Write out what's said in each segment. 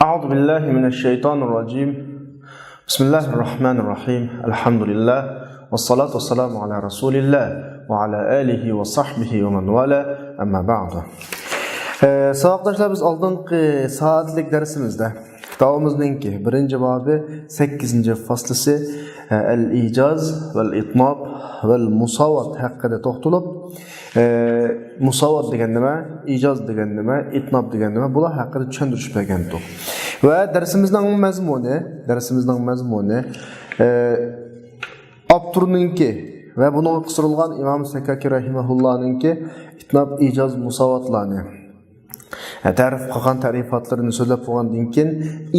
أعوذ بالله من الشيطان الرجيم بسم الله الرحمن الرحيم الحمد لله والصلاة والسلام على رسول الله وعلى آله وصحبه ومن والاه أما بعد. Savaşdaşlar biz aldığımız saatlik dersimizde kitabımızdaki birinci babı 8. faslısı el-icaz vel-itnab vel-musavat hakkında toxtulup musavat degen nima, icaz degen nima, itnab degen nima bular hakkında tushuntirib bergandik. Ve dersimizning mazmuni Abturninki ve bunun qısırılgan İmam Sekaki rahimahullah'ninki itnab icaz musavatlarni tarif qilgan tarifatlarini so'zlab qo'ygandan keyin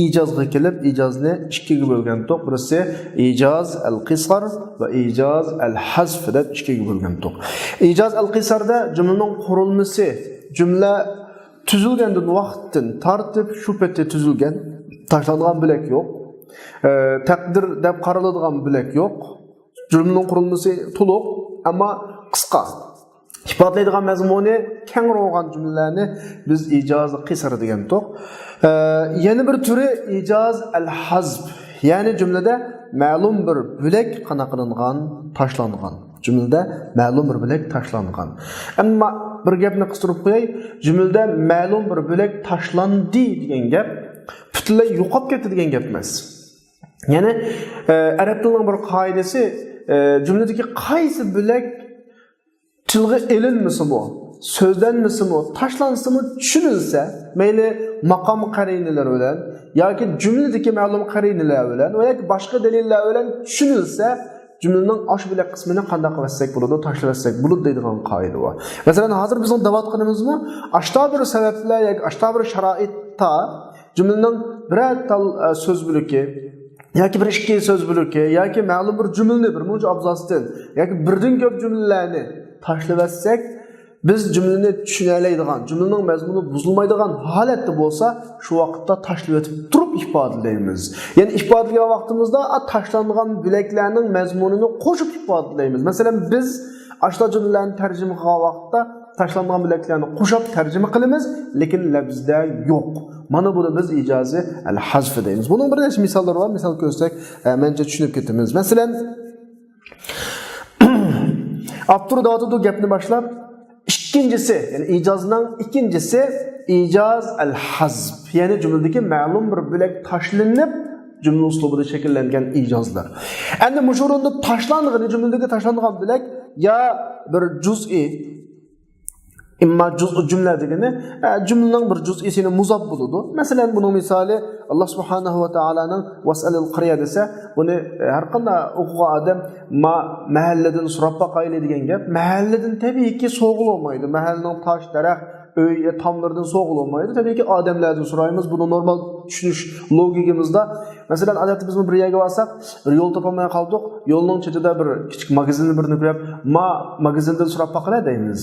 ijozga kelib ijozni ikkiga bo'lgan to'q. Birisi ijoz al-qisar va ijoz al-hazf deb ikkiga bo'lgan to'q. Ijoz al-qisarda jumlaning qurilmasi, jumla tuzilgandan vaqtdan tartib shu paytda tuzilgan, tashlangan bilak yo'q. Taqdir deb qaraladigan bilak yo'q. Jumlaning qurilmasi to'liq, ammo qisqa. İfadelaydigan mazmuni keng bo'lgan jumlalarni biz ijoz qisar degan to'q. Yana bir turi ijoz al-hazb, ya'ni jumlada ma'lum bir bo'lak qana qilingan, tashlangan. Jumlada ma'lum bir bo'lak tashlangan. Ammo bir gapni qistirib qo'yay, jumlada ma'lum bir bo'lak tashlandi degan gap butunlay yo'qolib ketdi degan gap emas. Ya'ni arab tilining bir qoidasi jumladagi qaysi bo'lak tilg'i elinmisi bu, sözlenmisi bu, taşlansı mı düşünülse, meyli makam qariniler bilen, yoki cümledeki ma'lum qariniler bilen veya başka deliller bilen düşünülse, cümlenin aş bile kısmını qanday qilsak bo'ladi, tashlasak bo'ladi deydigan qoida bor. Masalan, hozir bizning da'vat qilganimizmi, ashta bir sabablar yoki ashta bir sharoitda cümlenin biror tal so'z buluki yoki bir ikki so'z buluki yoki ma'lum bir jumlani bir muncha abzasdan yoki birdan ko'p jumlalarni tashlasak, biz cümleni tushunaydigan, cümlenin mazmuni buzilmaydigan holatda bo'lsa, shu vaqtda tashlab turib ifodalaymiz. Ya'ni ifodalagan vaqtimizda tashlangan bo'laklarning mazmunini qo'shib ifodalaymiz. Masalan, biz ashta jumlalarni tarjima qilgan vaqtda tashlangan bo'laklarni qo'shib tarjima qilamiz, lekin lafzda yo'q. Mana buni biz ijozi al-hazf deymiz. Buning bir necha misollari bor. Misol ko'rsak, mencha tushunib ketamiz. Masalan, Abdur dağıtıdı gapni başlap, ikincisi, yani icazdan ikincisi icaz al-hazb, yani cümledeki ma'lum bir bo'lak tashlanib cümle uslubida shakllangan icazlar. Endi muşurunda tashlangan cümledeki tashlangan bo'lak ya bir juz'i imma cümle degani cümlenin bir juz'isini muzab bo'ladi. Masalan, bunun misali Allah subhanahu va taolaning vas'alil qarya desa, buni har qanday o'qigan odam mahalladan so'rab boqayli degan gap, mahalladan tabiiyki so'g'ilmaydi. Mahallaning tosh, daraxt, uy, tomlardan so'g'ilmaydi. Tabiiyki odamlardan so'raymiz. Buni normal tushunish logikimizda. Masalan, odatda biz bir yerga borsak, bir yo'l topolmay qoldik, yo'lning chetida bir kichik magazinni birini ko'rib, magazindan so'rab boqalar deymiz.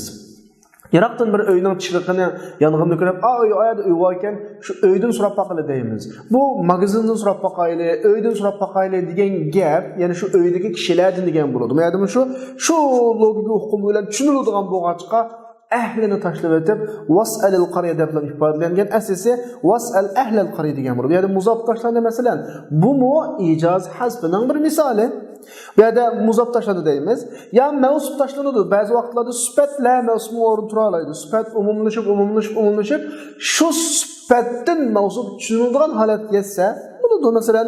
Yaraqdan bir öyning chiqig'ini yong'inni ko'rib, oyada uy bor ekan, shu uydan so'rab boqayli deymiz. Bu magazindan so'rab boqayli, uydan so'rab boqayli degan gap, ya'ni shu uydagi kishilardan degan bo'ladi. Ma'lum shu logika hukm bilan tushuniladigan bo'lg'achqa ahlini tashlab o'tib, was'alil qarya deb ifodalangan, asasi was'al ahlal qarya degan bo'ladi. Ya'ni muzaf tashlandi masalan. Bu ijoz hazbining bir misoli. Bu yerda muzaf tashlandi deymiz. Ya mavsuf tashlanadi. Ba'zi vaqtlarda sifatlar mavsufni o'rin tura oladi. Sifat umumlashib, shu sifatdan mavsuf tushuniladigan holat yetsa, bu masalan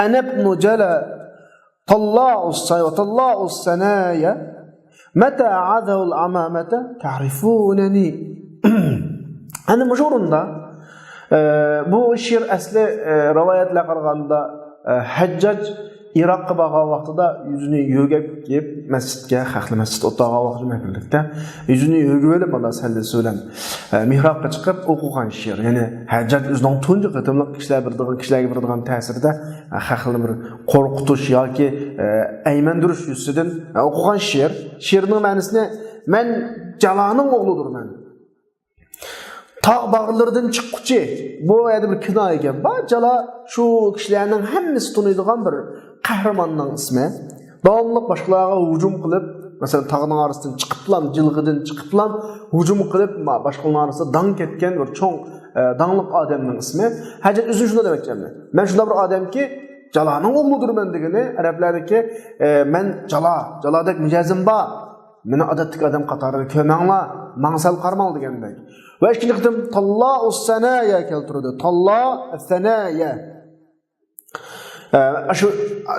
anabnu jala talla'us sanaya mata adahu al-amamata ta'rifunani. Ana mashhurunda bu she'r asli rivoyatlar qaraganda Hajjaj Iroqqa borgan vaqtida yuzini yo'gab kelib masjidga, xalqli masjid o'tog'iga vaqtida birlikda yuzini yo'gab olib mana sallasi bilan mihrobga chiqib o'qigan she'r. Ya'ni Hajjaj o'zining tunji qatimliq kishilarga beradigan ta'sirida xalqni bir qo'rqitish yoki aymandirish yuzidan o'qigan she'r. She'rning ma'nosini men Jaloning o'g'lidirman. Tağ bağlardan chiqquchi. Bu yerda bir kinoya gap bor. Jala shu kishilarning hammasi tunuydigan bir qahramonning ismi. Davomli boshqalarga hujum qilib, masalan, tog'ning orasidan chiqiblam, jilg'idan chiqiblam, hujum qilib, boshqalarning orasida dang ketgan bir cho'ng dağınlıq adamның ismi. Hacet üzün şunu demek cemli. Ben şunda bir adam ki Jalanın oğludur ben degeni. Araplardaki men Jaladek mücazim ba. Meni adatlik adam qatarı kömenla mansal qarmal degendek. Ve işkiliktim Talla'us sanaya keltirdi. Talla-sanaya. Şu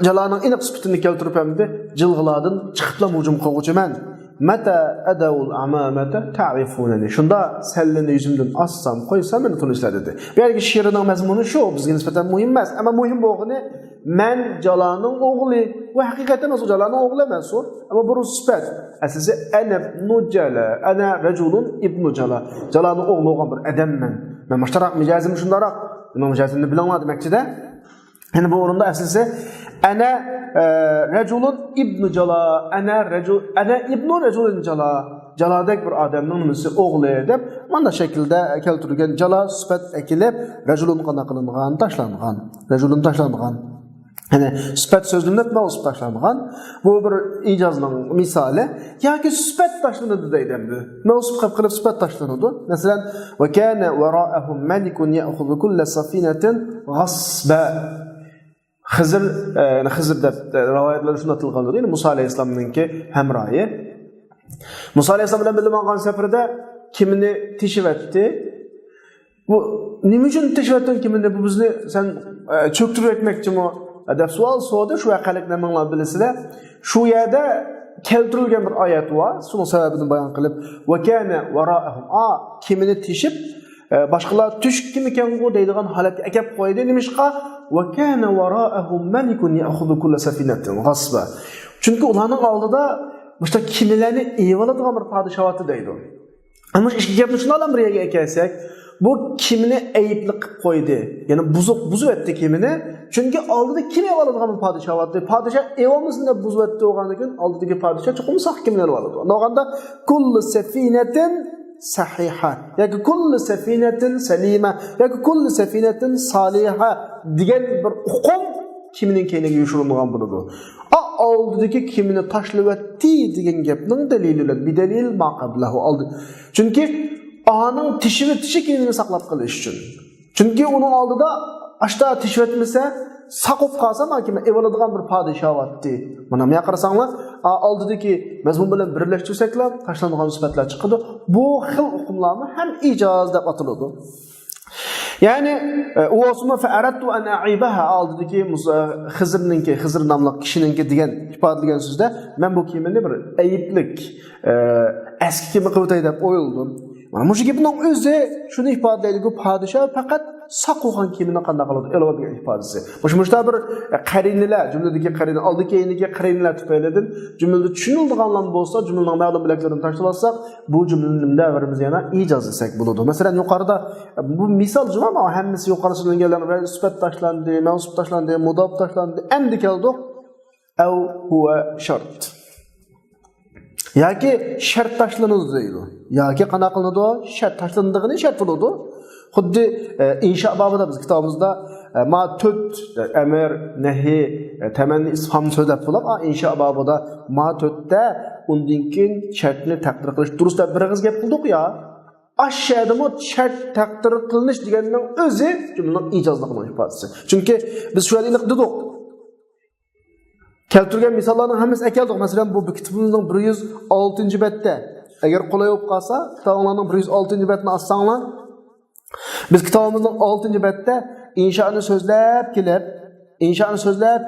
Jalanın iniq sıfatını keltirip emdi. Jılgıladın çıkıpla mucum qoğucu men. Mata adawul amamata ta'rifunani. Şunda sellini yüzümden assam qoysam meni tunishlar dedi. Belki şiirining mazmuni şu, bizga nisbatan muhim emas, ama muhim bo'lgani men Jalanning o'g'li va haqiqatan o Jalanning o'g'li emas u, ama bu sifat. Aslida ana ibnu Jala, ana rajulun ibnu Jala. Jalanning o'g'li bo'lgan bir odamman. Men mushtarak mijozim shundaroq. Nima mijozimni bilolmadi demakchi-da. Yani bu orunda aslında ana raculun ibnu Jala, ana ibnu raculun Jala. Jaladek bir adamның nimasi o'g'li deb mana şekilde keltirilgan Jala sifat ekilib raculun qana qilingan, tashlangan. Raculun tashlangan. Yani sifat sözlüğünde mavsuf tashlangan. Bu bir icazning misali. Yoki sifat tashlanadi deydimdi. Mavsuf qilib sifat tashlanadi. Masalan, va kana wara'ahum malikun ya'khudhu kull safinatin ghasba. Hızır deb rivoyatlarda shunday tilgandir. Yani Musa alayhisolamninki hamroyi. Musa alayhisolam bilan birga bo'lgan safarda kimni teshib etdi? Bu nima uchun teshib etding kimni? Bu bizni sen cho'ktirib etmoqchimi? Deb savol so'radi. Shu vaqalikni menlar bilasizlar. Shu yerda keltirilgan bir oyat bor. Shuni sababini bayon qilib, va kana wara'ahum kimni teshib boshqalar tush kim ekan bu deydigan holatga akab qo'ydi. Nimishqa va kana wara'ahum malikun ya'khudhu kull safinatin ghasba. Chunki ularning oldida boshqa kimlarni evaladigan bir podshohati deydi. Ammo ishga gapni shunday bilan birga kelsak, bu kimni ayibli qilib qo'ydi. Ya'ni buzib etdi kimni. Chunki oldida kim evaladigan bir podshohati. Podshoh evolmasini deb buzib etdi o'g'andan keyin oldidagi podshoh chuqur saq kimlar oladi. O'g'anda kull safinatin sahiha yoki kulli safinatin salima yoki kulli safinatin saliha degan bir hukm kimning keyniga yoshirilgan bo'ladi. Oldidagi kimni tashlab etdi degan gapning dalili bidalil maqablahu oldi. Chunki aning tishi kimni saqlab qolish uchun. Chunki uning oldida ashta tishib etmasa saqib qolsa kim evaladigan bir podshoh otdi. Mana men qarasanglar oldidagi mazmun bilan birlashtirsaklar tashlangan sifatlar chiqadi. Bu xil hukmlarni ham ijoz deb ataladi. Yani o osma fa'aradtu an a'ibaha oldidagi Xizr nomli kishininki degan ifodalagan so'zda men bu kimni bir ayiblik eski kimi qilib deb o'yildim. Mana bu gapning o'zi shuni ifodalaydi, bu podshoh faqat saqo'gan kimni qanday qiladi eladigan ifodasi. Boshqa bir qarinalar, jumladagi qarina, oldi keyingi qarinalar tufaylidan jumlada tushuniladiganlar bo'lsa, jumlaning ma'lum bilaklarini tashlab olsak, bu jumlaning nimda birimiz yana ijoz desak bo'ladi. Masalan, yuqorida bu misol jumla hammasi yuqorisidan kelgan sifat tashlandi, mavsuf tashlandi, mudof tashlandi. Endi keldik. Aw huwa shart. Yoki shart tashlanadi deydi. Yoki qana qilinadi? Shart tashlandigini shart bo'ladi. Xuddi insho babida biz kitobimizda ma tut amr nahi tamanni isfhom so'zlab bo'lib, insho babida ma tutda undan keyin shartni taqdir qilish durust deb bir g'iz gap qildik ya. Ashadimi shart taqdir qilinish deganning o'zi jumlaning ijozligining ifodasi. Chunki biz shu yerda aniq dedik. Keltirgan misollarning hammasi akaldik. Masalan, bu kitobimizning 106-betda agar qulay bo'lib qolsa, kitoblarning 106-betini olsanglar, biz kitobimizning 6-betda inshoni so'zlab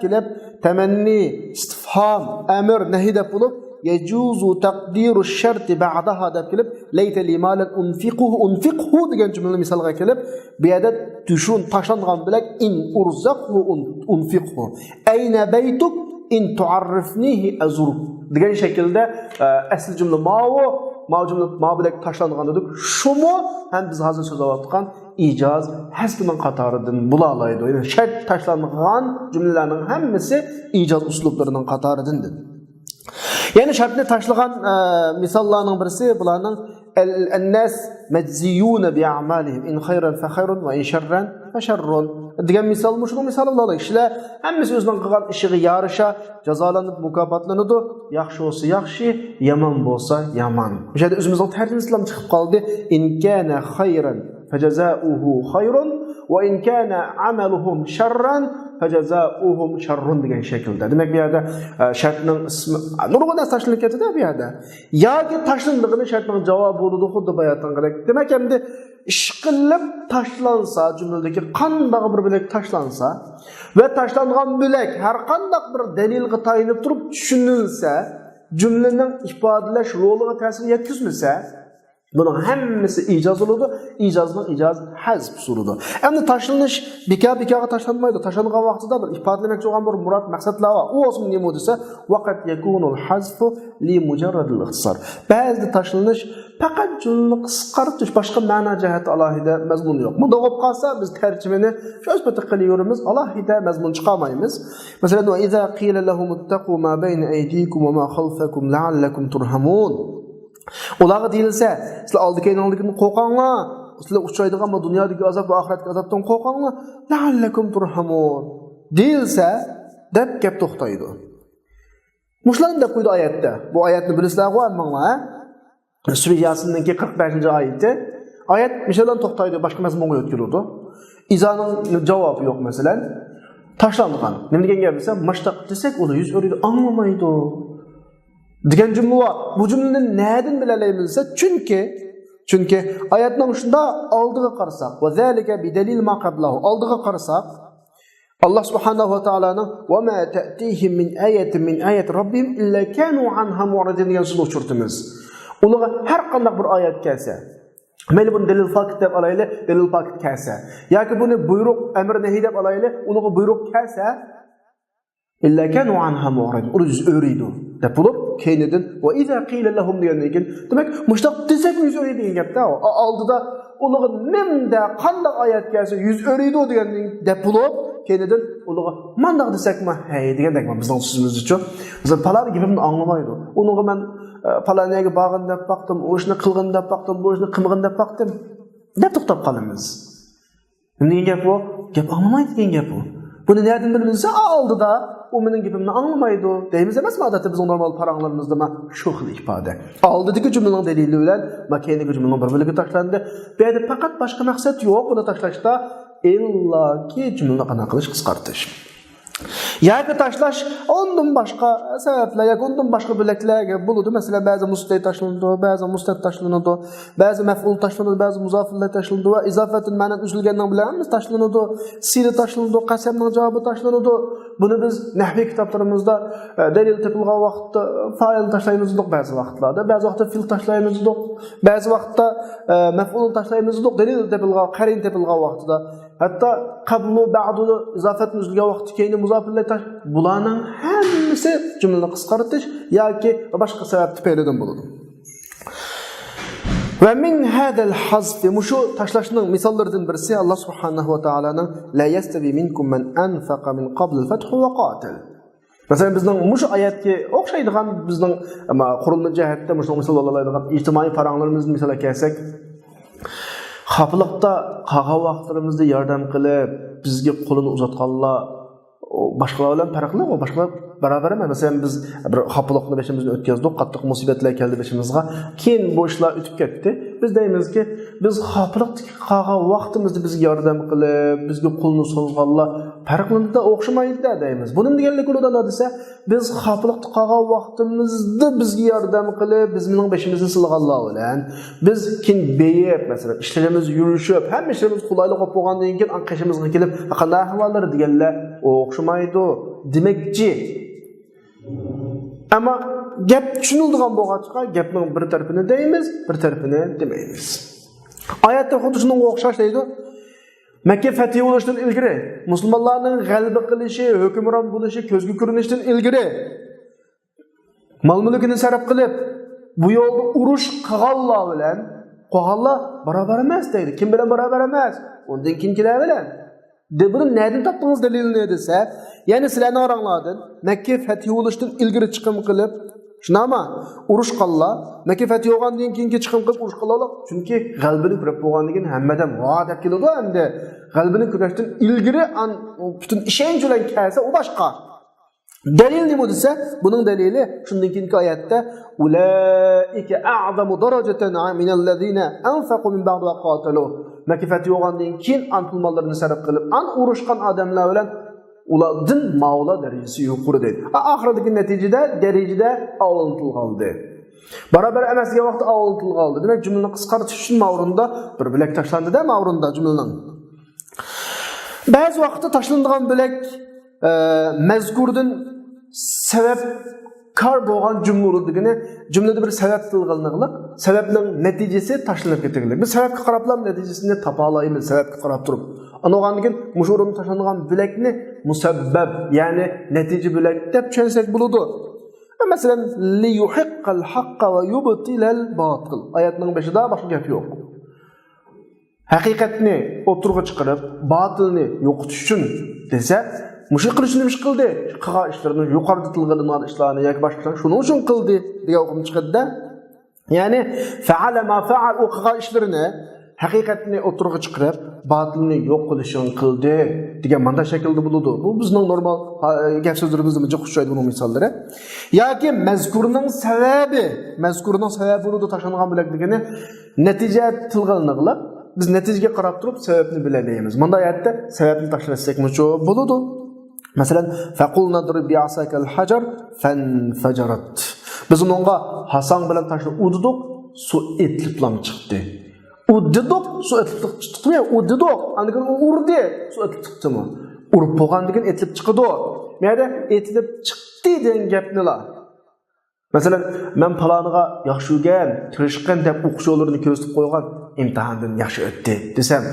kelib, tamanni, istifhom, amr, nahi deb bo'lib, yajuzu taqdiru ash-shart ba'daha deb kelib, layta limalan unfiqhu degan jumla misolga kelib, bu yerda tushun tashlangan bilan in urzaqhu unfiqhu. Ayna baytuk in tu'arrifnihi azur degan shaklda asl jumla ma bilan tashlangan dedik. Shumi ham biz hozir so'zlayotgan ijoz hasbining qatoridan bo'lalaydi. Yani shart tashlangan jumlalarning hammasi ijoz uslublarining qatoridandir. Yani shartni tashlagan misollarning birisi bularning an-nas majziyuna bi'amalihim in khayran fa khayrun va in sharran fa sharrun degan misol mushuni misol bo'ladi. Kishilar hammasi o'zining qilgan ishiga yarasha jazolanib mukofotlanadi. Yaxshi bo'lsa yaxshi, yomon bo'lsa yomon. Bu yerda o'zimizning tarjimamiz chiqib qoldi. In kana khayran فجزاؤه خير وإن كان عملهم شرا فجزاؤهم شر degan şekilde. Demek bu yerda şartning ismi nurg'un tashlanib ketadi bu yerda. Yoki tashlandig'ini shartning javobi bo'ladi xuddi bayotangidek. Demak endi ish qilib tashlansa, jumladagi qanday bir bilak tashlansa va tashlangan bilak har qanday bir dalilga tayinib turib tushunilsa, jumlaning ifodalash roliga ta'sir yetkazmasa, bunun hammasi ijoz bo'ladi. İcazning ijoz hazb surudi. Endi tashlanish bika-bikaga tashlanmaydi. Tashlangan vaqtida bir ifodalamoqchi bo'lgan bir murod maqsadlar bor. U o'zim nima desa, vaqt yakunul hazfu li mujarradil ikhtisar. Ba'zi tashlanish faqat jumla qisqartirish, boshqa ma'no jihati alohida mazmun yo'q. Bunda bo'lib qolsa biz tarjimani shu asbata qilaveramiz, alohida mazmun chiqarmaymiz. Masalan, va iza qila lahum ittaqu ma bayna aydikum va ma khalfakum la'allakum turhamun. Ularga deyilsa, sizlar oldi-keyninglikni qo'rqinglar, sizlar uchraydigan bu dunyodagi azob va oxiratdagi azobdan qo'rqinglar, la'allakum turhamun. Deyilsa, deb gap to'xtaydi. Mushlarni deb qo'ydi oyatda. Bu oyatni bilasizlar-ku, ammanglar. Sura Yasin'ninki 45-oyati. Oyat mishadan to'xtaydi, boshqa mazmunga o'tkiradi. Izoning javobi yo'q masalan. Tashlangan. Nima degan gap desa, mashtaq desak, uni yuz o'rida anglamaydi. degan cümle var. Bu cümlenin neden bilemeyiz? Çünkü ayetnin şunda aldığı qarsak ve zalika bi delil ma qablahu aldığı qarsak Allah subhanahu ve taala'nın ve ma ta'tihim min ayatin min ayat rabbihim illa kanu anha mu'ridin degan so'zni uchurtimiz. Ularga har qanday bir oyat kelsa, mayli buni delil fakt deb olaylik, delil fakt kelsa, yoki buni buyruq, amr nahiy deb olaylik, ularga buyruq kelsa, illa kanu anha mu'ridin. Ular yüz o'riydi. Deb bo'lib, keynidin ve iza qila lahum degandan keyin, demak, mushtaq desak yüz o'riydi degan gapda, oldida ularga nimda qanday oyat kelsa yüz o'riydi degandan deb bo'lib, keynidin ularga mandaq desakmi, hey degandek bizning so'zimizcha, biz palar gapimni anglamaydi. Ularga men palaniyaga borgin deb baqdim, o ishni qilgin deb baqdim, bu ishni qilmagin deb baqdim. Deb to'xtab qolamiz. Nima degan gap bu? Gap anglamaydi degan gap bu. Buni nereden bilmizse oldida o mening gapimni anglamaydi deymiz emasmi? Odatda biz normal paranglarimizda shu xil ifode. Oldidagi jumlaning dalili bilan makaniga jumlaning bir bo'ligi tashlandi. Bu yerda faqat boshqa maqsad yo'q buni tashlashda, illaki jumlani qana qilish, qisqartirish. Yoki tashlash ondan boshqa sabablar, yoki ondan boshqa bo'laklarga bo'ladi. Masalan, ba'zi mustay tashlanadi, ba'zi mustad tashlanadi, ba'zi maf'ul tashlanadi, ba'zi muzofillar tashlanadi va izofatun ma'nan uzilgandan bilan tashlanadi, siri tashlanadi, qasamning javobi tashlanadi. Buni biz nahviy kitoblarimizda dalil topilgan vaqtda fa'il tashlaymiz ba'zi vaqtlarda, ba'zi vaqtda fil tashlaymiz, ba'zi vaqtda maf'ul tashlaymiz, dalil topilgan, qarin topilgan vaqtida, hatto qablu ba'du izofatni uzilgan vaqtda keyin muzofillar bularning hammasi jumlani qisqartirish yoki boshqa sabab tufaylidan bo'ladi. Ve min hadal hazfi mushu tashlashning misollaridan birisi Allah subhanahu va taolaning la yastavi minkum man anfaqa min qabl al-fath wa qatal. Masalan bizning mushu oyatga o'xshaydigan bizning qurilma jihatda mushu misollardan ijtimoiy faranglarimizni misol kelsak, xafliqda qolgan vaqtlarimizda yordam qilib bizga qo'lini uzatganlar boshqalar bilan farqli, o boshqalar barabar emas. Masalan biz bir xafliqni beshimizdan o'tkazdik, qattiq musibatlar keldi beshimizga, keyin bu ishlar o'tib ketdi. Biz deymizki, biz xafliqdagi qolgan vaqtimizda bizga yordam qilib, bizga qo'lni so'zganlar farqlida o'xshamaydi deymiz. Buning deganligi nima desa, biz xafliqda qolgan vaqtimizda bizga yordam qilib, bizning beshimizni silganlar bilan biz keyin beyib, masalan, ishlarimiz yurishib, hamma ishlarimiz qulaylik bo'lib bo'lgandan keyin anqashimizga kelib, qanday ahvollar deganlar o'xshamaydi demakchi. Ama gap tushunildigan bo'lg'achqa, gapning bir tarafini deymiz, bir tarafini demaymiz. Oyatda xuddi shunga o'xshash deydi. Makka fathi bo'lishdan ilgari, musulmonlarning g'alaba qilishi, hukmron bo'lishi ko'zga ko'rinishdan ilgari mol-mulkini sarf qilib, bu yo'lda urush qilganlar bilan qolganlar barobar emas deydi. Kim bilan barobar emas? Undan keyingilar bilan. Bunu nereden tapdığınız delilini dese, yani sizlerine arangladın, Mekke fethi oluştun ilgiri çıkım kılıp, şuna ama uruş qalla, Mekke fethi olgan deyin keyinki çıkım kılıp uruş qallalar. Çünkü qalbini kürep bolgan deyin hemmeden vaat etkilodu hem de qalbini küreştin ilgiri bütün işen jülen kelse o başka. Delil ne bu dese, bunun delili şundan keyinki ayette ulaika a'zamu darajatan minallazina anfaqu min ba'd wa qatalu. Makifati yo'g'andan keyin antılmalarını sarf qilib, urushgan odamlar bilan ulardan mavla darajasi yuqori deydi. Oxiridagi natijada darajada avlantilgandi. Barabar emasga vaqt avlantilgandi. Demak, jumlani qisqartish uchun mavrunda bir bilak tashlandi-da, mavrunda jumlaning. Ba'zi vaqtda tashlanadigan bilak mazkurdan sabab kar bo'lgan jumla urdigini, jumlada bir sabab tilg'ilniqlik, sababning natijasi tashlanib ketganlik. Biz sababga qarablar natijasini topa olamiz, sababga qarab turib. Ano'g'andan keyin mushurun tashlanadigan bilakni musabbab, ya'ni natija bilak deb tushunsak bo'ladi. Masalan, li yuhiqqal haqqa va yubtilal batil. Oyatning 5ida boshqa gap yo'q. Haqiqatni o'tirg'i chiqarib, batilni yo'qotish uchun desa, mushuk qilishni nima qildi? Qilgan ishlarini yuqorida tilg'ilgan ishlarni yoki boshqa shuning uchun qildi degan hukm chiqadi-da. Ya'ni fa'ala ma fa'al u qilgan ishlarini haqiqatni o'tirg'i chiqarib, batilni yo'q qilishini qildi degan manda shaklda bo'ladi. Bu bizning normal gap so'zlarimizda juda xushaydi buning misollari. Yoki mazkurning sababi bo'ladi tashlangan bilakligini natija tilg'ilniqlar. Biz natijaga qarab turib sababni bilalaymiz. Bunda oyatda sababni tashlasak mucho bo'ladi. Masalan, faqulna drib bi'asakal hajar fanfajarat. Biz unga Hasan bilan tashlab udidik, su etliplam chiqdi. Udidik, su etlib chiqdimi? Udidik, andan urdi, su etlib chiqdimi? Urib bo'lgandan etlib chiqdi. Menda etlib chiqdi degan gapnilar. Masalan, men paloniga yaxshi o'rgan, tirishqan deb o'qish yo'llarini ko'rsatib qo'ygan, imtihondan yaxshi o'tdi desam,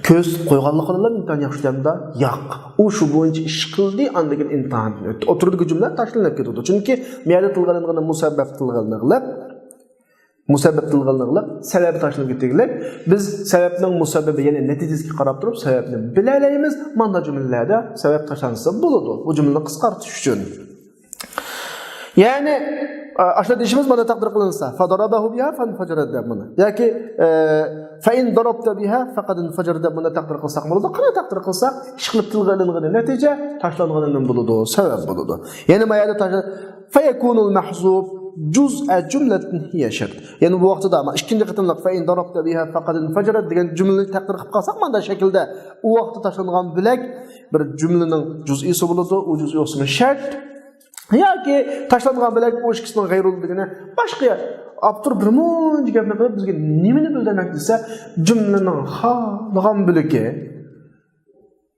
ko'rsatib qo'yganliklarim imtihon yaxshi o'tganda, yo'q. U shu bo'yicha ish qildi, andan keyin imtihondan o'tdi. O'tirdigan jumla tashlanib ketdi. Chunki miyada tilg'alingan musabbab tilg'alinliq, sabab tashlanib ketganlik. Biz sababning musabbabi, ya'ni natijasiga qarab turib, sababni bilalaymiz. Mana jumlalarda sabab tashlansa bo'ladi. Bu jumlani qisqartish uchun. Yani aşağıda işimiz bana takdir kılınsa fadarabahu biha fanfajarat deb mana yoki fa in darabta biha faqad infajarat deb mana takdir qilsak bo'ladi. Qanday takdir qilsak ish qilib tilg'alingan natija tashlanganidan bo'ladi, sabab bo'ladi. Ya'ni mayada fa yakunul mahzub juz'a jumlatin hiya shart. Ya'ni bu vaqtda ama ikkinchi qitimliq fa in darabta biha faqad infajarat degan jumlani takdir qilib qolsak mana shaklda u vaqtda tashlangan bilak bir jumlaning juz'isi bo'ladi, u juz'i ismi shart. Yoki tashlangan bilak o ikkisining g'ayruligini boshqa abtur bir muncha gapni qilib bizga nimani bildirmak desa, jumlaning xohlagan bilagi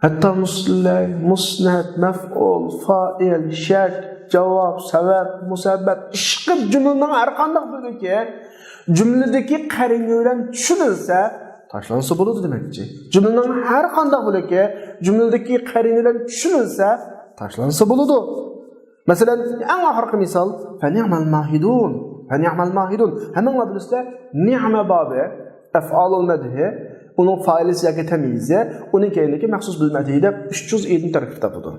hatto muslay, musnad, maf'ul, fa'il, shart, javob, sabab, musabbab ishqib jumlaning har qanday bilagi jumladagi qaringa bilan tushunilsa tashlansa bo'ladi demakchi. Jumlaning har qanday bilagi jumladagi qaringa bilan tushunilsa tashlansa bo'ladi. Mesela en ahirki misal feni'mal mahidun. Hemen adresler ni'me babı ef'alul medhi onun failisi yoki tamizi onun keyindeki mahsus bil medhi deb 307 tarkibda budur.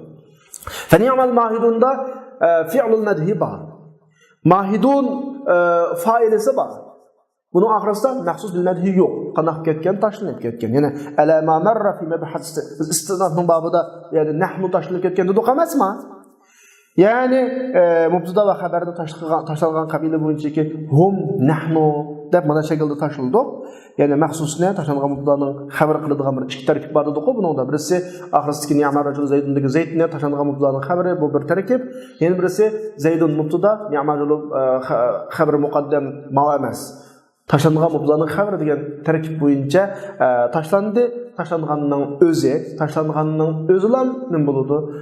Feni'mal mahidunda fi'lul medhi var. Mahidun failisi var. Bunun ahirasida mahsus bil medhi yok. Qanaq ketgan, tashlanib ketgan. Yani ala ma marra fi mabhas istinadning babida yani nahnu tashlanib ketgan dedik emasmi? Yani mubtada ve haberde taşlangan kabile boyunca hum, nahnu deb mana şekilde taşıldı. Yani mahsusne taşlangan mubtadanın haber kılıdığın bir iki terkip vardı doku. Bunun da birisi ahiristiki ni'mal racul Zeydundaki Zeydne taşlangan mubtadanın haberi bu bir terkip. Yani birisi Zeydun mubtada ni'mal racul haber muqaddam ma emas. Taşlangan mubtadanın haberi degan terkip boyunca taşlandı. Taşlanganның özü lan ne buludu?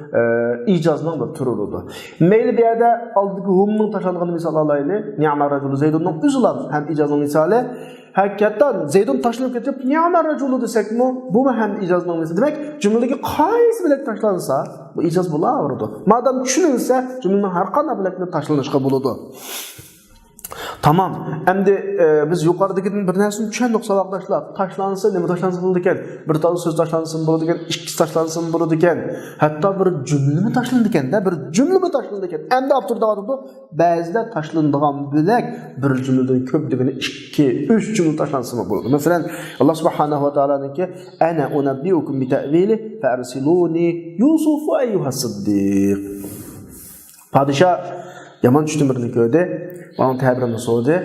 İcazның bir türü buludu. Meyli bir yerde aldığı humның taşlanganı misal alaylı. Ni'mal raculu Zeydunның özü lan hem icazның misali. Hakikaten Zeydun taşlanıp getirip ni'mal raculu desek mi? Bu mu hem icazның misali? Demek cümledeki qaysi bilek taşlansa bu icaz bulaverdi. Madem düşünülse cümlenin her qanday bilekle taşlanışqa buludu. Tamam. Endi biz yuqoridagidan bir narsani tushundik saboqdoshlar. Tashlansa, nima tashlansa bo'ladi ekan? Bir to'g'ri so'z tashlansa bo'ladi ekan, ikkisi tashlansa bo'ladi ekan. Hatto bir jumlami tashlandi ekanda, bir jumlami tashlandi ekan. Endi avtorda aytdi, ba'zida tashlanadigan bilak bir jumladan ko'p degani 2, 3 jumla tashlansa bo'ladi. Masalan, Alloh subhanahu va taolaniki ana unabbiukum bi ta'vili fa'arsiluni Yusuf ayyuhas siddiq. Padişah Yaman düştümürünü gördü. Bana təbirini sordu.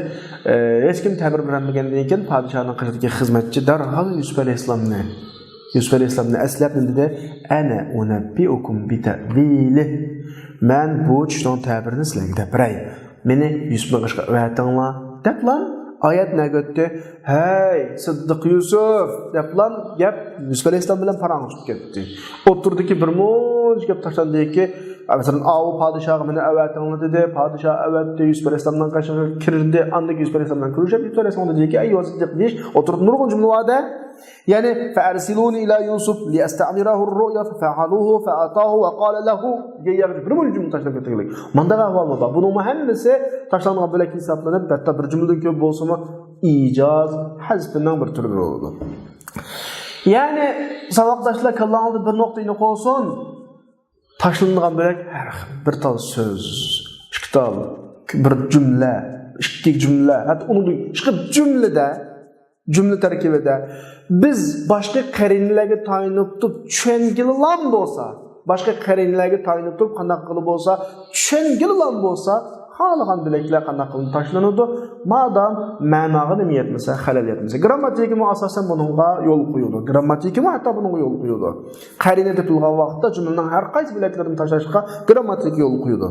Heç kim təbir bilməyəndən keyin padişahın qızındakı xidmətçi dərhal Yusuf əleyhissalamı əslab dedi, "Ana unabbiukum bi ta'vili." Mən bu düşdün təbirini sizlərə də biray. Məni Yusuf'a qışqa öyrətdinlər. Dəplan ayət nə götdü? Hey, Sıddiq Yusuf, dəplan gəp Yusuf əleyhissalam bilan paranışıb getdi. Oturdu ki bir monç gəp taşlandı ki, mesela avu padişahı məni əvətdinlər dedi. Padişah əvətdi Yusuf əleyhissalamdan qaşığı kirdi. Andaki Yusuf əleyhissalamdan kürüşüb Yusuf əleyhissalam dedi ki, "Ey Sıddiq deyiş, oturdu nurgun cümlədə." Yani فأرسلوني إلى يوسف لأستعمره الرؤيا ففعلوه فأتاه وقال له bir cümle taşlanıp getirdik. Manda ahval var. Bunun mühemmesi taşlanğan böyle hesaplanıp hatta bir cümleden köp bolsa mı icaz hazfinden bir türlü oldu. Yani savaqdaşlar kallanıldı bir noktayını koysun taşlanğan böyle bir tal söz, iki tal bir cümle, iki cümle, hatta onu çıkıp cümle terkibide biz başka qarinlarga tayinib turib tushungilan bo'lsa, başka qarinlarga tayinib turib qanday qilib bo'lsa, tushungilan bo'lsa, xalqan bilaklar qanday qilib tashlanadi, madam ma'noga nima yetmasa, xalal yetmasa. Grammatikimi asosan bunga yo'l qo'yadi. Grammatikimi hatta bunga yo'l qo'yadi. Qarina topilgan vaqtda jumlaning har qaysi bilaklarini tashlashga grammatik yo'l qo'yadi.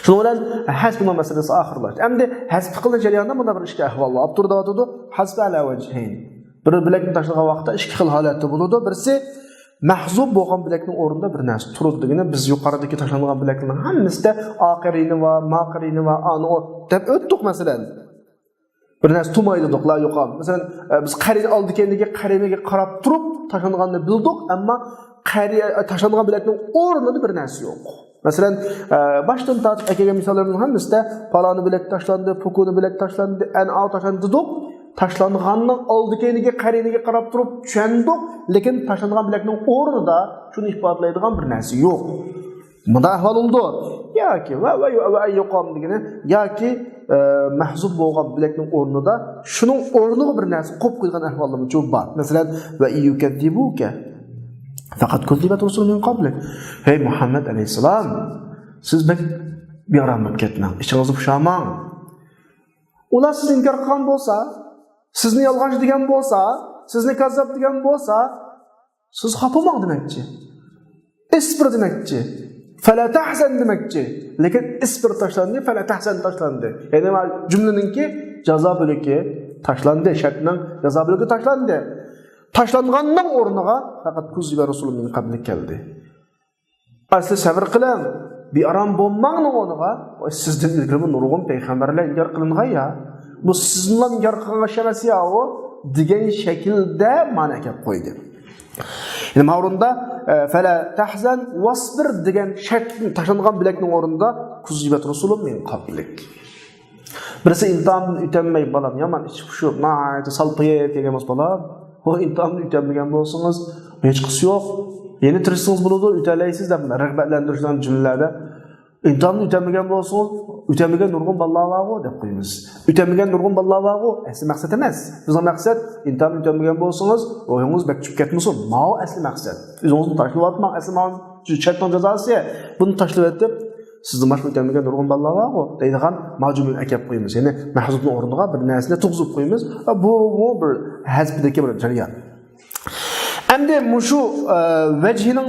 Şunu bilan hasb masalasi oxirlashdi. Endi hasb qilgan jarayonda bunda bir ishga ahvol olib turdi. Hasb ala wajhayn. Bir bilakni tashlagan vaqtda ikki xil holatda bo'ladi. Birisi mahzub bo'lgan bilakning o'rnida bir narsa turadiligini biz yuqoridagi tashlangan bilaklarning hammasida oxirini va moqirini va ani deb o'tdik masalan. Bir narsa tumaydi doqlar yo'qam. Masalan biz qarina oldikendiga qaramaga qarab turib tashlanganini bildik, ammo tashlangan bilakning o'rnida bir narsa yo'q. Mesela baştan tartib akaga misollarning hammasida paloni bilak tashlandi, pukuni bilak tashlandi, an tashlandi dedik. Tashlanganning oldikeniga qariniga qarab turib tushundik, lekin tashlangan bilakning o'rnida shuni ifodalaydigan bir narsa yo'q. Bunda ahvol oldu. Yoki va yo'qam degani, yoki mahzub bo'lgan bilakning o'rnida shuning o'rniga bir narsa qo'yib qo'ygan ahvollarimiz ko'p bor. Masalan, va yukadzibuka faqat kuzibat rusulun min qablik. Hey Muhammad aleyhisselam, siz bir aramlık ketmang, içinizni pushamang. Ular sizni inkor qilgan bo'lsa, sizni yolg'onchi degan bo'lsa, sizni kazzab degan bo'lsa, siz xapamang demakchi. Isbir demakchi. Fala tahzan demakchi. Lekin isbir tashlandi, fala tahzan tashlandi. Ya'ni jumlaningki jazo bo'ligi tashlandi, shartning jazo bo'ligi tashlandi. Tashlanganning o'rniga faqat kuziba rasulun min qablik keldi. Asli sabr qiling, bearam bo'lmangning o'rniga sizdan ilgari nurg'un payg'ambarlar inkor qilingan ya. Bu sizning inkor qilgan emas ya o degan shaklda ma'no kelib qo'ydi. Ya'ni ma'runda fala tahzan wasbir degan shakl tashlangan bilakning o'rnida kuziba rasulun min qablik. Birisi imtihon o'tolmay bolam, yomon ish shu, ma'ayta salqiyat degan emas bolam. O imtihonni o'tolmagan bo'lsangiz, hech qisi yo'q. Yeni tirishsangiz bo'ladi, o'talaysiz deb rag'batlantirishdan jumlalarda. Imtihonni o'tolmagan bo'lsangiz, o'tolmagan nurg'un ballar bor deb qo'yamiz. O'tolmagan nurg'un ballar bor, asli maqsad emas. Bizning maqsad imtihonni o'tolmagan bo'lsangiz, o'yingiz bakchib ketmasin. Ma'o asli maqsad. O'zingizni tashlayotmang, asli ma'o chatdan jazosi. Buni tashlab etib sizni boshqa o'tolmagan nurg'un ballar bor deydigan majmuni akab qo'yamiz. Ya'ni mahzubning o'rniga bir narsani tug'zib qo'yamiz. Bu bir hazbidagi bir jarayon. Endi mushu vajhining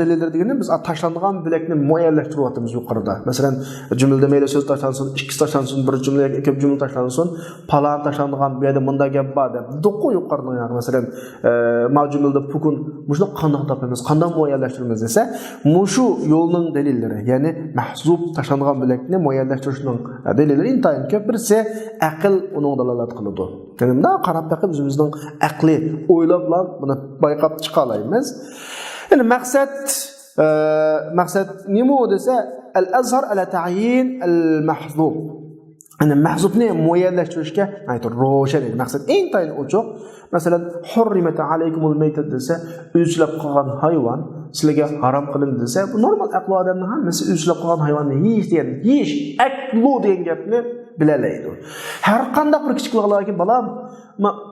dalillari degani biz tashlangan bilakni muayyanlashtiryapmiz yuqorida. Masalan, jumlada mayli so'z tashlansin, ikki tashlansin, bir jumlaga ko'p jumla tashlansin, palan tashlangan bu yerda bunda gap bor deb. Do'qo yuqorida, masalan, mavjumilda pukun mushuni qanday topamiz, qanday muayyanlashtiramiz desa, mushu yo'lning dalillari, ya'ni mahzub tashlangan bilakni muayyanlashtirishning dalillari intayin ko'p. Birisi aql uning dalolat qiladi. Ya'ni bunda qarab taqib o'zimizning aqli o'ylab bilan buni bayqab chiqa olamiz. Yani maksat nima desa al-azhar ala ta'yin al-mahzub. Yani mahzubni muayyanlashtirishga aytib ro'shan edi. Maqsad eng tayin ochiq. Masalan, hurrimat alaykumul maytat desa, o'zlab qolgan hayvon sizlarga harom qilindi desa, bu normal aql odamning hammasi o'zlab qolgan hayvonni yeyish, aklu degan gapni bilalaydi. Har qanday bir kichik bolalarga balam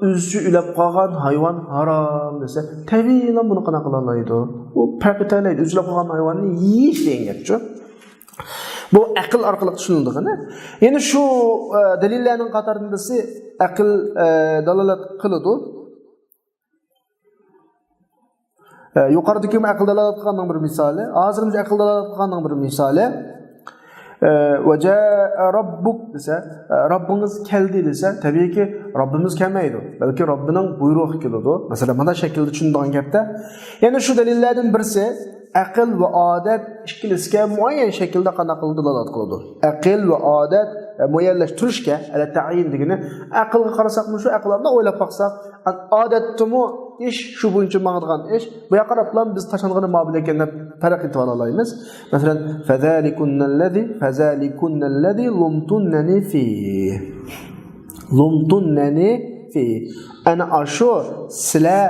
o'zi ulab qolgan hayvon harom desa, tabiiyan buni qana qila oladi. U paqitalay o'zlab qolgan hayvonni yeyish degan gapchi. Bu aql orqali tushunildi. Ya'ni shu dalillarning qatorindasi aql dalolat qiladi. Yuqoridagi aql dalolat qilganning bir misoli, hozirgi aql dalolat qilganning bir misoli ve jaa rabbuk desa, Rabbingiz keldi desa, tabiiyki Rabbimiz kelmaydi. Balki Robbining buyrug'i keladi. Masalan, mana shaklda tushundigan gapda. Ya'ni shu dalillardan birisi aql va odat ikkilisiga muayyan shaklda qana qildi dalolat qiladi. Aql va odat muayyanlashtirishga, ala ta'yin degani, aqlga qarasaqmi shu aqllarni o'ylab baqsaq, odatmi ish shu bo'yicha ma'nodgan ish, bu yoqqa qarab biz tashlangan mobil ekandan farq etib olaymiz. Masalan, fazalikunnallazi lumtunnani fi. Lumtunnani fi. Ana ashu sizlar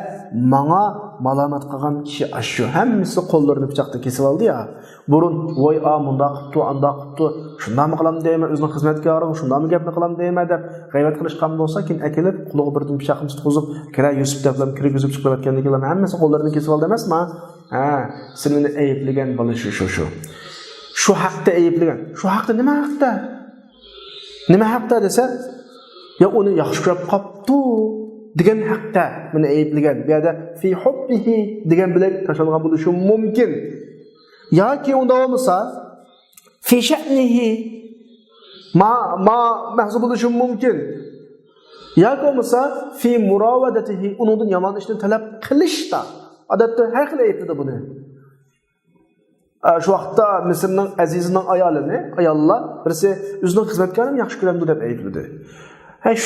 menga malamat qilgan kishi ashu. Hammasi qo'llarini pichoqda kesib oldi ya. Burun voy munda qipti, anda qipti. Shundami qilam deyman, o'zining xizmatkorim, shundami gapni qilam deyman deb g'aybat qilishgan bo'lsa, keyin akilib, quloq birdan pichoqni tutqizib, kira Yusuf deblam, kira Yusuf chiqib ketgandan hammasi qo'llarini kesib oldi emasmi? Seni aybligan bola shu. Shu haqda aybligan. Shu haqda nima haqda? Nima haqda desa, ya uni yaxshi ko'rib qopti degan haqda meni aybligan. Bu yerda fi hubbihi degan bilan tashlangan bo'lishi mumkin. Yoki unda bo'lmasa fi sha'nihi ma mahzub bo'lishi mumkin. Yoki bo'lmasa fi murowadatihi undan yomon ishni talab qilishda. Odatda har xil aytadi buni. Shu vaqtda Misrning azizining ayollar birisi o'zining xizmatkorini yaxshi ko'ramdi deb aytdi.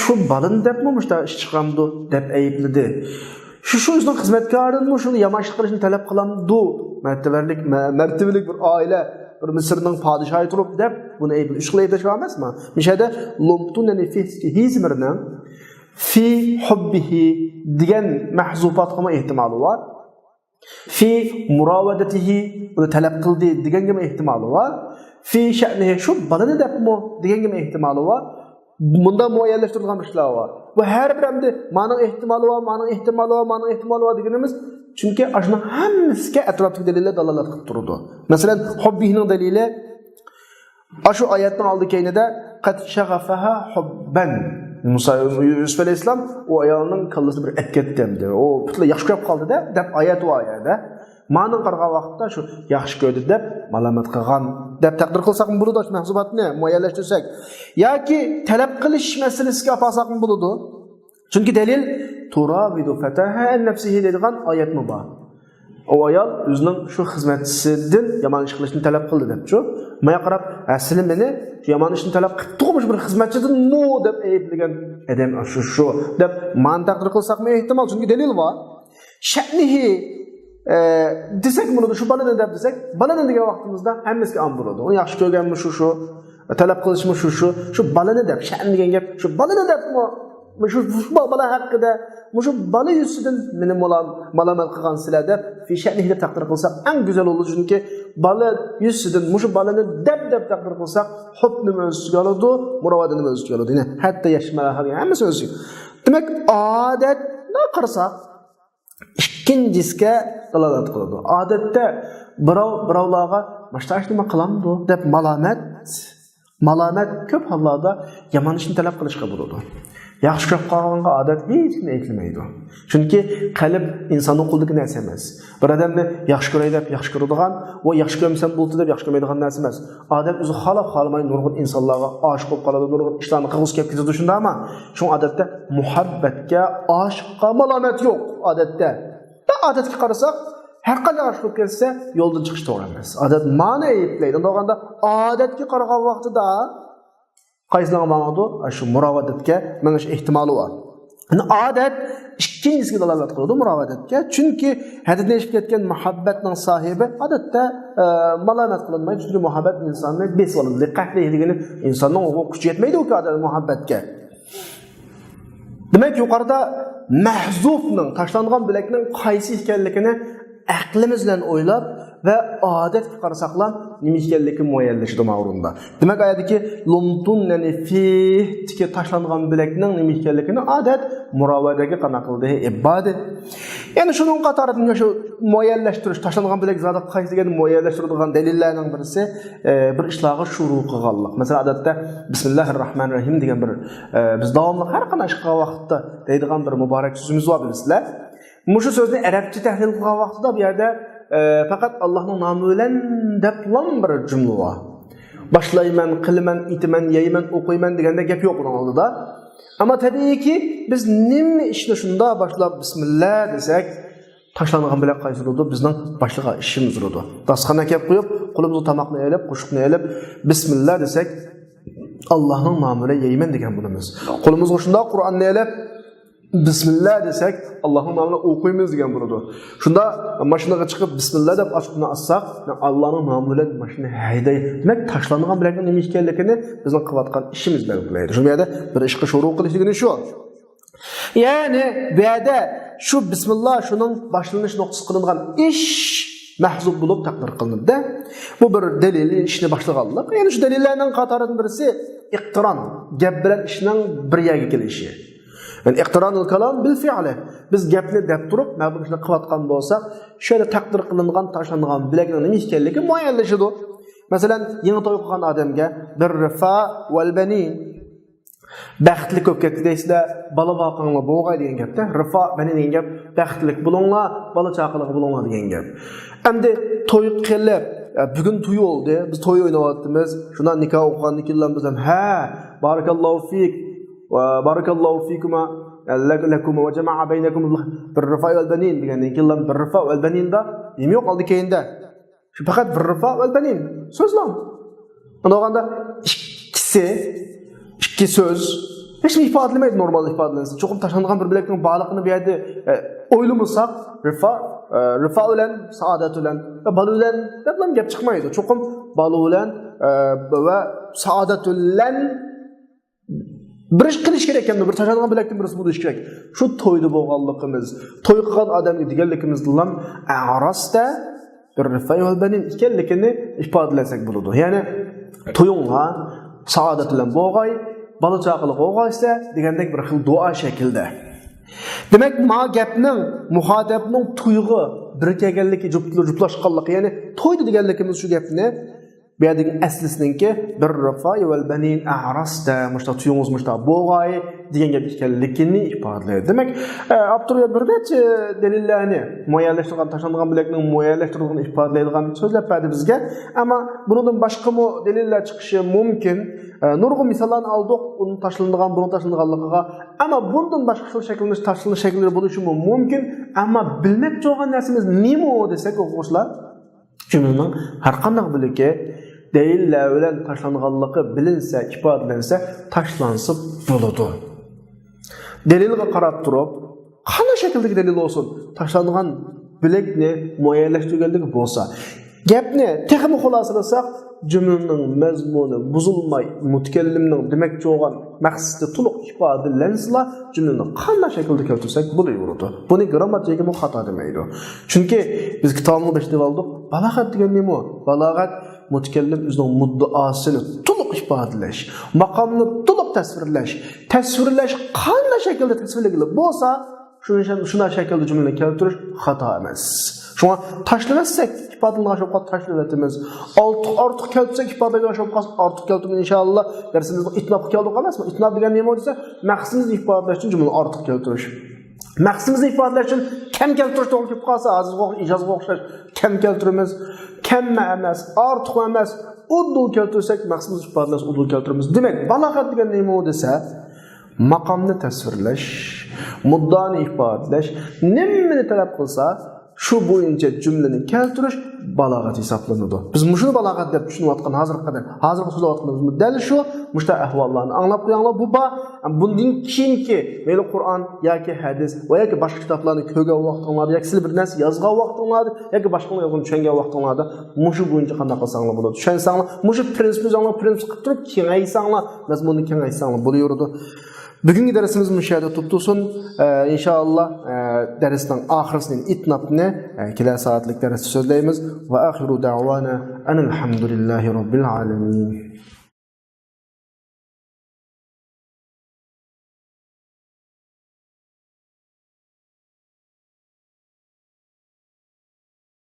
Shu balini debmi mushta ish chiqamdi deb aytdi. Shu o'zining xizmatkorini shuni yamanchilik qilishni talab qilamdi. Martabalik bir oila, bir Misrning podshohi turib deb buni aytdi. Ish qilib aytish emasmi? Mishada lumtunani fi hizmirna fi hubbihi degan mahzubat qilma ehtimoli bor. Fi murowadatihi uni talab qildi deganga ehtimoli bor. Fi sha'nihi shu balani debmi deganga ehtimoli bor. Bunda muayyanlashtirilgan ishlar var. Bu her bir hamda ma'ning ehtimoli var deganimiz chunki ashuna hammasiga atrofdagi dalillar dalolat qilib turadi. Masalan, hubbining dalili ashu oyatning oldi keyinida qad shaghafaha hubban. Musa Yusuf alayhisalom o ayolning kallasini bir etgetdi. O butunlay yaxshi ko'rib qoldi-da, deb oyat va oyatda. Ma'ning qargan vaqtda shu yaxshi ko'rdi deb malamat qilgan deb taqdir qilsak bo'ladi shu mahsubatni muayyanlashtirsak yoki talab qilish masalasiga olsak bo'ladi. Chunki dalil turavidu fataha an nafsihi degan oyatmi bor. O ayol o'zining shu xizmatchisidan yomon ish qilishni talab qildi deb-chu. Menga qarab, asli meni yomon ishni talab qilib turmush bir xizmatchidan mo deb aytgan adam shu deb man taqdir qilsakmi ehtimol chunki dalil bor. Sha'nihi desak bunu shu balani deb desak, balani degan vaqtimizda hammasiga am bo'ladi. Uni yaxshi ko'rganmi shu, talab qilishmi shu balani deb, sha'an degan gap, shu balani debmi, shu bala haqida, shu bala yusidan meni malamat qilgan sizlar deb fi sha'nihi deb taqdir qilsak, eng go'zal bo'ladi chunki bala yusidan shu balani deb taqdir qilsak, hubni o'ziga oladi, murovatini o'ziga oladi. Ya'ni hatta yashmalar hammasi o'ziga. Demak, odatni qarasak ikkinchisiga dalolat qiladi. Odatda birovlarga "Mashtash nima qilamdi?" deb malomat ko'p hollarda yomon ishni talab qilishga bo'ladi. Yaxshi ko'p qolganga odat hech kim aytilmaydi. Chunki qalb insonning qo'lidagi narsa emas. Bir odamni yaxshi ko'ray deb yaxshi ko'radigan va yaxshi ko'rsam bo'ldi deb yaxshi ko'rmaydigan narsa emas. Odam o'zi xolamay nurg'un insonlarga oshiq bo'lib qoladi, nurg'un ishlarni qilg'is kelib ketadi shundami? Shu odatda muhabbatga, oshiqqa malomat yo'q odatda. Odatga qarasak, har qanday oshiq bo'lib kelsa, yo'ldan chiqish to'g'ri emas. Odat ma'ni aytlaydi. Unda odatga qaragan vaqtida qaysiga ma'noda shu murovatga mana shu ehtimoli bor. Odat ikkinchisiga dalolat qiladi murovatga. Chunki hadisda aytib ketgan muhabbatning sohibi odatda malomat qilinmaydi. Chunki muhabbat insonni besoladi. Qahligini insonning kuchi yetmaydi u muhabbatga. Demak, yuqorida mahzufning tashlangan bilakning qaysi ekanligini aqlimiz bilan o'ylab ve adet qarasaqlan nima ekanligi muayyanlashdi ma'runda. Demak ayadiki lumtun yani fih tiki taşlanğan bilekning nima ekanligini adet muravadaga qana qildi ibodat. Yani şunun qatarida şu muayyanlashtirish taşlanğan bilek zada qaysi degan muayyanlashtiradigan dalillarning birisi bir ishlag'i shuru qilganlik. Masalan odatda Bismillahirrahmanirrahim degan bir biz davomli har qanday ishqa vaqtda deydigan bir muborak so'zimiz bor bilasizlar. Mushu so'zni arabcha tahlil qilgan vaqtida bu yerda faqat Allohning nomi bilan deblan bir jumla bor. Başlayman, qilman, itiman, yeyman, o'qiyman deganda gap yo'q uning oldida. Ama tabiiyki biz nima ishni shunda boshlab bismillah desak, taşlanğan bilek qaysi bo'ldi? Bizning boshqa ishimiz bo'ldi. Dasxona kelib qo'yib, qo'limizni tomoqni elib, qo'shiqni elib, bismillah desak, Allohning nomi bilan yeyman degan bo'lamiz. Qo'limizni shunda Qur'onni elib Bismillah desek Allah'ın namına okuymayız degan bo'ladi. Shunda mashinaga chiqib bismillah deb ochibni açsaq, Allah'ın namıyla mashina hayday. Demak, tashlangan bilakning nima ekanligini bizning qilayotgan ishimiz belgilaydi. Shu yerda bir ishga shuru qilishligini shu. Ya'ni bu yerda shu bismillah shuning boshlanish nuqtasi qilingan ish mahzub bo'lib taqdir qilindi. Bu bir dalil ishni boshlaganlik. Ya'ni shu dalillarning qatoridan birisi iqtiron, gap bilan ishning bir yerga kelishi. Yani iqtiranul kalam bil fi'li. Biz gapni deb turib, mana bu ishni qilayotgan bo'lsak, şöyle taqdir qilingan, tashlangan bilakning nima ekanligi muayyanlashadi. Masalan, yangi to'y qilgan odamga bir rifa val banin baxtli ko'p ketdi deysizlar, bola boqinglar bo'lg'ay degan gapda, rifa banin degan gap baxtlik bo'linglar, bola chaqiliq bo'linglar degan gap. Endi to'y qilib, bugun to'y oldu, biz to'y o'ynayapmiz. Shundan nikoh o'qigandan keyin biz ham ha, barakallohu fik va barakallohu fikuma lakum va jamaa baynakum bir rifa val banin degandan keyin bir rifa val baninda nima yo'q oldi keyinda. Shu faqat bir rifa val banin so'zlar. Undaganda ikki so'z hech nima ifodalamaydi normal ifodalansa. Cho'qim tashlangan bir bilakning bog'liqini bu yerda o'ylamasak, rifa bilan saodat bilan va balo bilan deb gap chiqmaydi. Cho'qim balo bilan va saodat bilan bir ish qilish kerak ekan, bir tashlangan bilakning birisi bo'lish kerak. Shu to'yda bo'lganligimiz, to'y qilgan odamga deganligimiz bilan arasda bir rifa val banin ekanligini ifodalasak bo'ladi. Ya'ni to'yingga saodat bilan bo'lg'ay, bola chaqiliq bo'lg'aysa degandek bir xil duo shaklda. Demak, ma gapning muxotabning tuyg'i bir kelganligi, juplashganligi, ya'ni to'yda deganligimiz shu gapni bu yerdagi aslisiningki bir rifa val banin arasda mushta tuyungiz mushta bo'lg'ay degan gap ekanligini ifodalaydi. Demak, Abdurrahim bir necha dalillarni muayyanlashtirgan, tashlangan bilakning muayyanlashtirilganini ifodalaydigan so'zlar berdi bizga. Ammo bundan boshqa dalillar chiqishi mumkin. Nurg'un misollarni oldik, uni tashlangan, buni tashlanganligiga. Ammo bundan boshqa shakllanish, tashlanish shakllari bo'lishi mumkin. Ammo bilmoqchi bo'lgan narsamiz nima desak, o'quvchilar, jumlaning har qanday biligi deliller bilan tashlanganligi bilinsa, ifodalansa, tashlansa bo'ladi. Delilga qarab turib, qanday shakldagi dalil olsun, tashlangan bilakni muayyanlashtirganligi bo'lsa, gapni texmi xulosalasak, cümlenin mazmuni buzulmay, mutakallimning demakchi bo'lgan maqsadi to'liq ifodalansla, cümlenin qanday shaklda keltirsak bo'laveradi. Buni grammatikaga xato demaydi. Chunki biz kitobni boshlab oldik. Balog'at degan nima? Balog'at mutakallim o'zining muddaosini to'liq ifodalash, maqomni to'liq tasvirlash qanday shaklda tasvirlangan bo'lsa, shunday shaklda jumlani keltirish xato emas. Şuna taşlanırsak ifadalanan şopqat taşlanatımız. Artıq keltirsak ifadalanan şopqat artıq keltirimiz inşallah. Dersimizde itnab keldik emasmi? İtnab degan nima desa, maqsadimizni ifodalash uchun jumlani artıq keltirish. Maqsadimizni ifodalash uchun kam keltirish to'g'ri kelib qolsa, ijozga o'xshash kam keltirimiz, kamma emas, artıq emas, udul keltirsak maqsadimizni ifodalash udul keltirimiz. Demak, balog'at degan nima desa, maqomni tasvirlash, muddani ifodalash, nimani talab qilsa, şu boyunca cümlenin keltiriş balağat hesaplanıdı. Biz muşunu balağat deb düşünüyotgan hazırki so'zlayotganimiz dal şu, muşta ahvollarni anglab qo'yinglar. Bu bundan keyinki meyli Qur'on yoki hadis va yoki boshqa kitoblarni ko'rgan vaqtinglarda, yoki siz bir narsa yozgan vaqtinglarda, yoki boshqa yozgan tushungan vaqtinglarda mushu bo'yicha qanday qilsanglar bo'ladi. Tushensanglar, mushu prinsipni qilib turib kengaysanglar, mazmunni kengaysanglar bo'laveradi. Bugungi dersimiz müşahede tutulsun. İnşallah dersinin ahirisinin itnabını kila saatlik dersi sözleyimiz. Ve ahiru da'vana enelhamdülillahi rabbil alemin.